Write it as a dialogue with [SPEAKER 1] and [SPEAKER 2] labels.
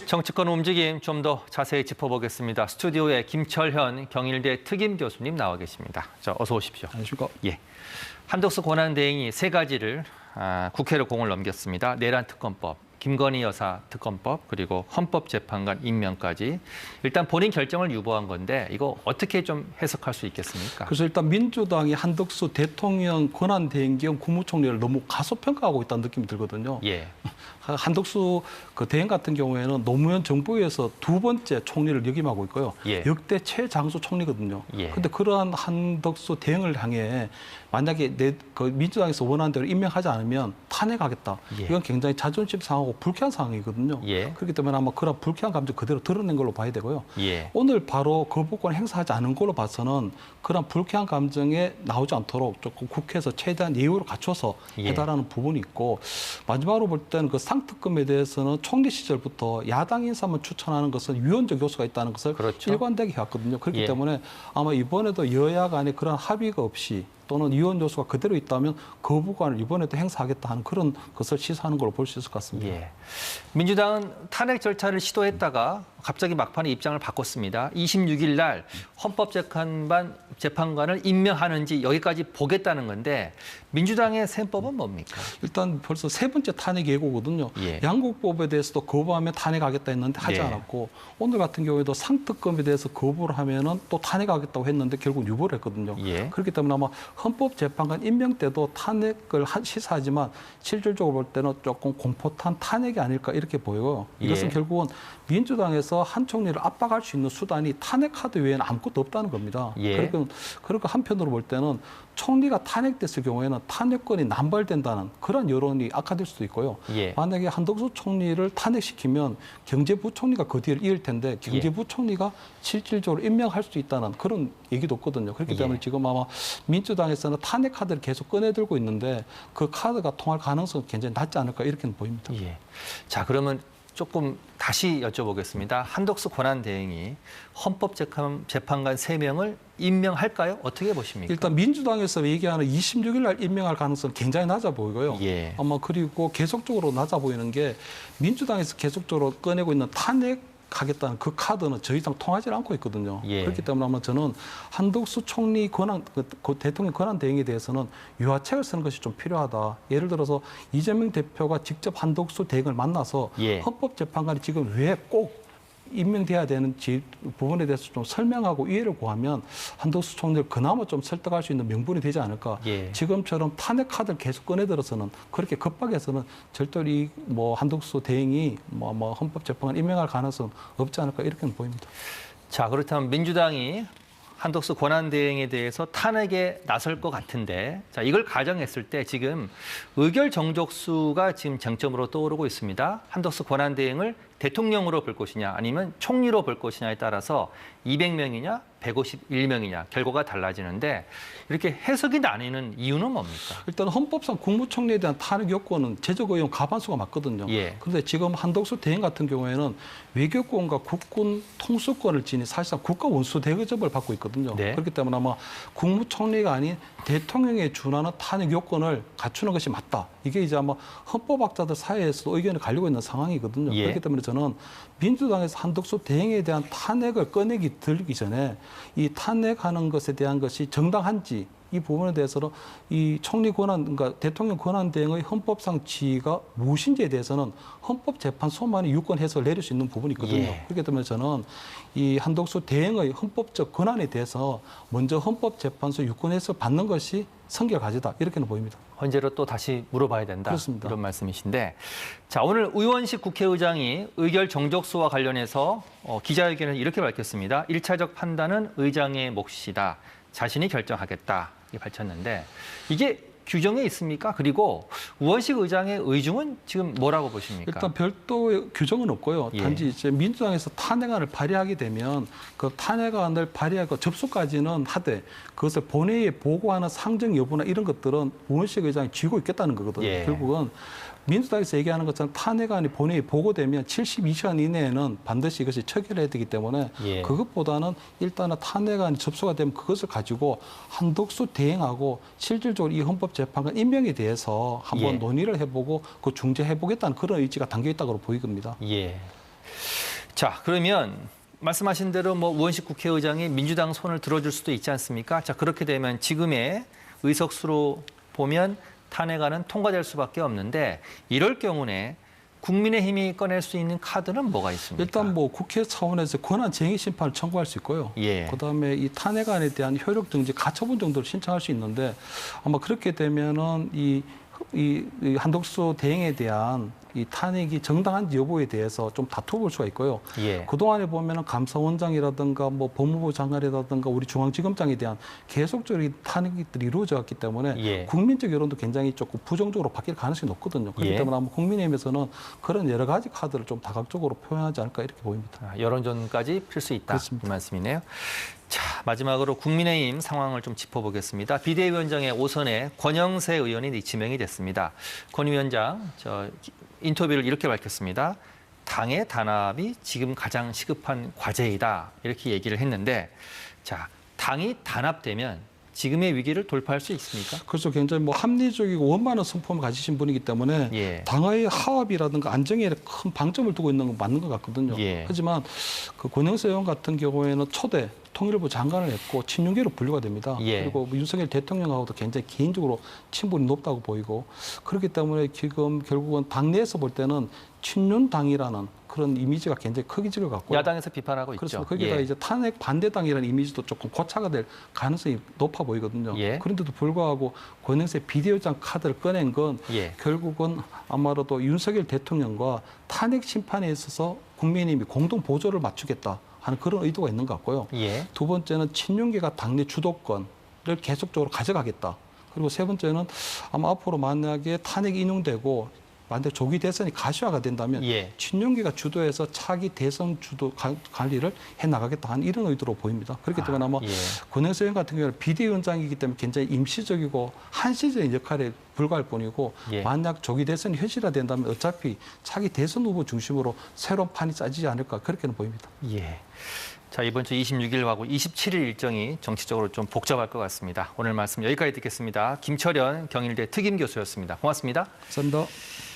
[SPEAKER 1] 정치권 움직임 좀 더 자세히 짚어보겠습니다. 스튜디오에 김철현 경일대 특임 교수님 나와 계십니다. 어서 오십시오.
[SPEAKER 2] 안녕하십니까?
[SPEAKER 1] 예. 한덕수 권한대행이 세 가지를 국회로 공을 넘겼습니다. 내란 특검법, 김건희 여사 특검법, 그리고 헌법재판관 임명까지. 일단 본인 결정을 유보한 건데 이거 어떻게 좀 해석할 수 있겠습니까?
[SPEAKER 2] 그래서 일단 민주당이 한덕수 대통령 권한대행 겸 국무총리를 너무 가소평가하고 있다는 느낌이 들거든요.
[SPEAKER 1] 예.
[SPEAKER 2] 한덕수 대행 같은 경우에는 노무현 정부에서 두 번째 총리를 역임하고 있고요.
[SPEAKER 1] 예.
[SPEAKER 2] 역대 최장수 총리거든요.
[SPEAKER 1] 예.
[SPEAKER 2] 근데 그러한 한덕수 대행을 향해 만약에 민주당에서 원하는 대로 임명하지 않으면 탄핵하겠다.
[SPEAKER 1] 예.
[SPEAKER 2] 이건 굉장히 자존심 상하고 불쾌한 상황이거든요.
[SPEAKER 1] 예.
[SPEAKER 2] 그렇기 때문에 아마 그런 불쾌한 감정 그대로 드러낸 걸로 봐야 되고요.
[SPEAKER 1] 예.
[SPEAKER 2] 오늘 바로 거부권 행사하지 않은 걸로 봐서는 그런 불쾌한 감정에 나오지 않도록 조금 국회에서 최대한 예우를 갖춰서
[SPEAKER 1] 예.
[SPEAKER 2] 해달라는 부분이 있고, 마지막으로 볼 때는 그 상특검에 대해서는 총리 시절부터 야당 인사만 추천하는 것은 유연적 요소가 있다는 것을
[SPEAKER 1] 그렇죠.
[SPEAKER 2] 일관되게 해왔거든요. 그렇기
[SPEAKER 1] 예.
[SPEAKER 2] 때문에 아마 이번에도 여야 간에 그런 합의가 없이 또는 이원 요소가 그대로 있다면 거부권을 이번에도 행사하겠다 하는 그런 것을 시사하는 걸로 볼 수 있을 것 같습니다.
[SPEAKER 1] 예. 민주당은 탄핵 절차를 시도했다가 갑자기 막판에 입장을 바꿨습니다. 26일 날 헌법재판관을 임명하는지 여기까지 보겠다는 건데 민주당의 셈법은 뭡니까?
[SPEAKER 2] 일단 벌써 세 번째 탄핵 예고거든요.
[SPEAKER 1] 예.
[SPEAKER 2] 양국법에 대해서도 거부하면 탄핵하겠다 했는데 하지
[SPEAKER 1] 예.
[SPEAKER 2] 않았고, 오늘 같은 경우에도 상특검에 대해서 거부를 하면은 또 탄핵하겠다고 했는데 결국 유보를 했거든요.
[SPEAKER 1] 예.
[SPEAKER 2] 그렇기 때문에 아마 헌법재판관 임명 때도 탄핵을 시사하지만 실질적으로 볼 때는 조금 공포탄 탄핵이 아닐까 이렇게 보여요. 이것은
[SPEAKER 1] 예.
[SPEAKER 2] 결국은 민주당에서 한 총리를 압박할 수 있는 수단이 탄핵 카드 외에는 아무것도 없다는 겁니다.
[SPEAKER 1] 예.
[SPEAKER 2] 그러니까 한편으로 볼 때는 총리가 탄핵됐을 경우에는 탄핵권이 남발된다는 그런 여론이 악화될 수도 있고요.
[SPEAKER 1] 예.
[SPEAKER 2] 만약에 한덕수 총리를 탄핵시키면 경제부총리가 그 뒤를 이을 텐데 경제부총리가 실질적으로 임명할 수 있다는 그런 얘기도 없거든요. 그렇기 때문에
[SPEAKER 1] 예.
[SPEAKER 2] 지금 아마 민주당에서는 탄핵 카드를 계속 꺼내들고 있는데 그 카드가 통할 가능성은 굉장히 낮지 않을까 이렇게는 보입니다.
[SPEAKER 1] 예. 자, 그러면 조금 다시 여쭤보겠습니다. 한덕수 권한대행이 헌법재판관 3명을 임명할까요? 어떻게 보십니까?
[SPEAKER 2] 일단 민주당에서 얘기하는 26일 날 임명할 가능성은 굉장히 낮아 보이고요.
[SPEAKER 1] 예.
[SPEAKER 2] 아마 그리고 계속적으로 낮아 보이는 게 민주당에서 계속적으로 꺼내고 있는 탄핵하겠다는 그 카드는 더 이상 통하지 않고 있거든요.
[SPEAKER 1] 예.
[SPEAKER 2] 그렇기 때문에 아마 저는 한덕수 총리 그 대통령 권한 대행에 대해서는 유화책을 쓰는 것이 좀 필요하다. 예를 들어서 이재명 대표가 직접 한덕수 대행을 만나서
[SPEAKER 1] 예.
[SPEAKER 2] 헌법재판관이 지금 왜 꼭 임명돼야 되는지 부분에 대해서 좀 설명하고 이해를 구하면 한덕수 총리를 그나마 좀 설득할 수 있는 명분이 되지 않을까.
[SPEAKER 1] 예.
[SPEAKER 2] 지금처럼 탄핵 카드를 계속 꺼내들어서는 그렇게 급하게서는 절대로 한덕수 대행이 헌법재판관 임명할 가능성 없지 않을까 이렇게는 보입니다.
[SPEAKER 1] 자, 그렇다면 민주당이 한덕수 권한대행에 대해서 탄핵에 나설 것 같은데, 자, 이걸 가정했을 때 지금 의결 정족수가 지금 쟁점으로 떠오르고 있습니다. 한덕수 권한대행을 대통령으로 볼 것이냐 아니면 총리로 볼 것이냐에 따라서 200명이냐 151명이냐 결과가 달라지는데 이렇게 해석이 나뉘는 이유는 뭡니까?
[SPEAKER 2] 일단 헌법상 국무총리에 대한 탄핵 요건은 제적 의원 과반수가 맞거든요.
[SPEAKER 1] 예.
[SPEAKER 2] 그런데 지금 한덕수 대행 같은 경우에는 외교권과 국군 통수권을 지닌 사실상 국가 원수 대접을 받고 있거든요.
[SPEAKER 1] 네.
[SPEAKER 2] 그렇기 때문에 아마 국무총리가 아닌 대통령에 준하는 탄핵 요건을 갖추는 것이 맞다. 이게 이제 아마 헌법학자들 사이에서도 의견이 갈리고 있는 상황이거든요.
[SPEAKER 1] 예.
[SPEAKER 2] 그렇기 때문에 저는 민주당에서 한덕수 대행에 대한 탄핵을 들기 전에 이 탄핵하는 것에 대한 것이 정당한지 이 부분에 대해서는 이 총리 권한, 그러니까 대통령 권한 대행의 헌법상 지위가 무엇인지에 대해서는 헌법재판소만이 유권 해석을 내릴 수 있는 부분이 있거든요.
[SPEAKER 1] 예.
[SPEAKER 2] 그렇기 때문에 저는 이 한덕수 대행의 헌법적 권한에 대해서 먼저 헌법재판소 유권 해석을 받는 것이 성결가지다 이렇게는 보입니다.
[SPEAKER 1] 헌재로 또 다시 물어봐야 된다.
[SPEAKER 2] 그렇습니다.
[SPEAKER 1] 이런 말씀이신데, 자, 오늘 의원식 국회의장이 의결 정족수와 관련해서 기자회견을 이렇게 밝혔습니다. 1차적 판단은 의장의 몫이다. 자신이 결정하겠다. 이렇게 밝혔는데 이게 규정에 있습니까? 그리고 의원식 의장의 의중은 지금 뭐라고 보십니까?
[SPEAKER 2] 일단 별도의 규정은 없고요.
[SPEAKER 1] 예.
[SPEAKER 2] 단지 이제 민주당에서 탄핵안을 발의하게 되면 그 탄핵안을 발의하고 접수까지는 하되 그것을 본회의에 보고하는 상정 여부나 이런 것들은 의원식 의장이 쥐고 있겠다는 거거든요.
[SPEAKER 1] 예.
[SPEAKER 2] 결국은 민주당에서 얘기하는 것처럼 탄핵안이 본회의에 보고되면 72시간 이내에는 반드시 이것이 처결해야 되기 때문에
[SPEAKER 1] 예.
[SPEAKER 2] 그것보다는 일단은 탄핵안이 접수가 되면 그것을 가지고 한덕수 대행하고 실질적으로 이 헌법재판관 임명에 대해서 한번
[SPEAKER 1] 예.
[SPEAKER 2] 논의를 해보고 그 중재해보겠다는 그런 의지가 담겨 있다고 보이겁니다.
[SPEAKER 1] 예. 자, 그러면 말씀하신 대로 뭐 우원식 국회의장이 민주당 손을 들어줄 수도 있지 않습니까? 자, 그렇게 되면 지금의 의석수로 보면 탄핵안은 통과될 수밖에 없는데 이럴 경우에 국민의힘이 꺼낼 수 있는 카드는 뭐가 있습니까?
[SPEAKER 2] 일단 뭐 국회 차원에서 권한쟁의 심판을 청구할 수 있고요.
[SPEAKER 1] 예.
[SPEAKER 2] 그다음에 이 탄핵안에 대한 효력 정지 가처분 정도를 신청할 수 있는데 아마 그렇게 되면은 이 한덕수 대행에 대한 이 탄핵이 정당한지 여부에 대해서 좀 다투볼 수가 있고요.
[SPEAKER 1] 예.
[SPEAKER 2] 그동안에 보면은 감사원장이라든가 뭐 법무부 장관이라든가 우리 중앙지검장에 대한 계속적인 탄핵들이 이루어졌기 때문에
[SPEAKER 1] 예.
[SPEAKER 2] 국민적 여론도 굉장히 조금 부정적으로 바뀔 가능성이 높거든요. 그렇기
[SPEAKER 1] 예.
[SPEAKER 2] 때문에 아마 국민의힘에서는 그런 여러 가지 카드를 좀 다각적으로 표현하지 않을까 이렇게 보입니다.
[SPEAKER 1] 여론전까지 필 수 있다.
[SPEAKER 2] 그렇습니다.
[SPEAKER 1] 이 말씀이네요. 자, 마지막으로 국민의힘 상황을 좀 짚어보겠습니다. 비대위원장의 5선에 권영세 의원이 지명이 됐습니다. 권 위원장, 인터뷰를 이렇게 밝혔습니다. 당의 단합이 지금 가장 시급한 과제이다. 이렇게 얘기를 했는데, 자, 당이 단합되면 지금의 위기를 돌파할 수 있습니까?
[SPEAKER 2] 그래서 굉장히 뭐 합리적이고 원만한 성품을 가지신 분이기 때문에
[SPEAKER 1] 예.
[SPEAKER 2] 당의 화합이라든가 안정에 큰 방점을 두고 있는 건 맞는 것 같거든요.
[SPEAKER 1] 예.
[SPEAKER 2] 하지만 그 권영세 의원 같은 경우에는 초대 통일부 장관을 했고 친윤계로 분류가 됩니다.
[SPEAKER 1] 예.
[SPEAKER 2] 그리고 윤석열 대통령하고도 굉장히 개인적으로 친분이 높다고 보이고 그렇기 때문에 지금 결국은 당내에서 볼 때는 친윤당이라는 그런 이미지가 굉장히 크기질 것 같고요.
[SPEAKER 1] 야당에서 비판하고 있죠.
[SPEAKER 2] 그렇습니다. 거기다
[SPEAKER 1] 예.
[SPEAKER 2] 이제 탄핵 반대당이라는 이미지도 조금 고착화 될 가능성이 높아 보이거든요.
[SPEAKER 1] 예.
[SPEAKER 2] 그런데도 불구하고 권영세 비대위원장 카드를 꺼낸 건
[SPEAKER 1] 예.
[SPEAKER 2] 결국은 아마도 윤석열 대통령과 탄핵 심판에 있어서 국민의힘이 공동 보조를 맞추겠다 하는 그런 의도가 있는 것 같고요.
[SPEAKER 1] 예.
[SPEAKER 2] 두 번째는 친윤계가 당내 주도권을 계속적으로 가져가겠다. 그리고 세 번째는 아마 앞으로 만약에 탄핵이 인용되고 만약 조기 대선이 가시화가 된다면
[SPEAKER 1] 예.
[SPEAKER 2] 친윤계가 주도해서 차기 대선 주도 관리를 해나가겠다 하는 이런 의도로 보입니다. 그렇기 때문에 아마
[SPEAKER 1] 예.
[SPEAKER 2] 권영세 의원 같은 경우는 비대위원장이기 때문에 굉장히 임시적이고 한시적인 역할에 불과할 뿐이고
[SPEAKER 1] 예.
[SPEAKER 2] 만약 조기 대선이 현실화된다면 어차피 차기 대선 후보 중심으로 새로운 판이 짜지지 않을까 그렇게는 보입니다.
[SPEAKER 1] 예. 자, 이번 주 26일하고 27일 일정이 정치적으로 좀 복잡할 것 같습니다. 오늘 말씀 여기까지 듣겠습니다. 김철현 경일대 특임 교수였습니다. 고맙습니다.
[SPEAKER 2] 감사합니다.